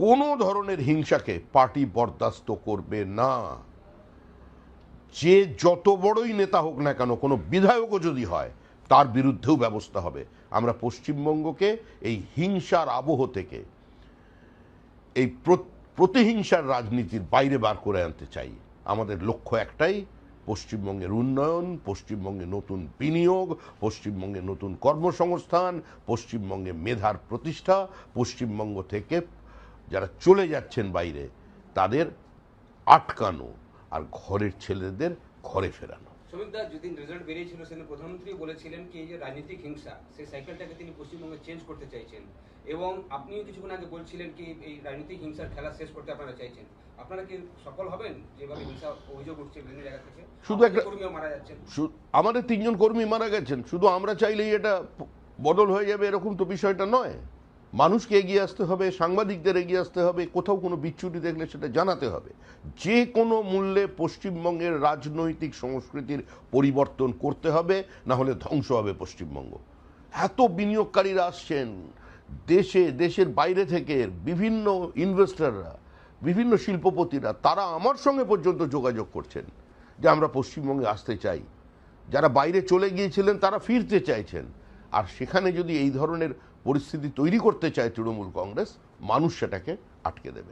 কোনো ধরনের হিংসাকে পার্টি বরদাস্ত করবে না। যে যত বড়ই নেতা হোক না কেন, কোনো বিধায়কও যদি হয়, তার বিরুদ্ধেও ব্যবস্থা হবে। আমরা পশ্চিমবঙ্গকে এই হিংসার আবহ থেকে, এই প্রতিহিংসার রাজনীতির বাইরে বার করে আনতে চাই। আমাদের লক্ষ্য একটাই, পশ্চিমবঙ্গের উন্নয়ন, পশ্চিমবঙ্গে নতুন বিনিয়োগ, পশ্চিমবঙ্গে নতুন কর্মসংস্থান, পশ্চিমবঙ্গে মেধার প্রতিষ্ঠা, পশ্চিমবঙ্গ থেকে যারা চলে যাচ্ছেন বাইরে তাদের আটকানো, আর ঘরের ছেলেদের ঘরে ফেরানো। শ্রমিকদা, যেদিন রেজাল্ট বেরিয়েছিল সেদিন প্রধানমন্ত্রী বলেছিলেন কি এই যে রাজনৈতিক হিংসা, সেই সাইকেলটাকে তিনি পশ্চিমবঙ্গে চেঞ্জ করতে চাইছেন, এবং আপনিও কিছুক্ষণ আগে বলছিলেন কি এই রাজনৈতিক হিংসার খেলা শেষ করতে আপনারা চাইছেন। আপনারা কি সফল হবেন? যেভাবে হিংসা অভিযোগ উঠছে বিভিন্ন জায়গা থেকে, শুধু একটা কর্মীও মারা যাচ্ছেন, আমাদের 3 জন কর্মী মারা গেছেন, শুধু আমরা চাইলেই এটা বদল হয়ে যাবে এরকম তো বিষয়টা নয়। মানুষকে এগিয়ে আসতে হবে, সাংবাদিকদের এগিয়ে আসতে হবে, কোথাও কোনো বিচ্যুতি দেখলে সেটা জানাতে হবে। যে কোনো মূল্যে পশ্চিমবঙ্গের রাজনৈতিক সংস্কৃতির পরিবর্তন করতে হবে, না হলে ধ্বংস হবে পশ্চিমবঙ্গ। এত বিনিয়োগকারীরা আসছেন দেশের বাইরে থেকে, বিভিন্ন ইনভেস্টররা, বিভিন্ন শিল্পপতিরা, তারা আমার সঙ্গে পর্যন্ত যোগাযোগ করছেন যে আমরা পশ্চিমবঙ্গে আসতে চাই। যারা বাইরে চলে গিয়েছিলেন তারা ফিরতে চাইছেন। আর সেখানে যদি এই ধরনের পরিস্থিতি তৈরি করতে চায় তৃণমূল কংগ্রেস, মানুষ সেটাকে আটকে দেবে।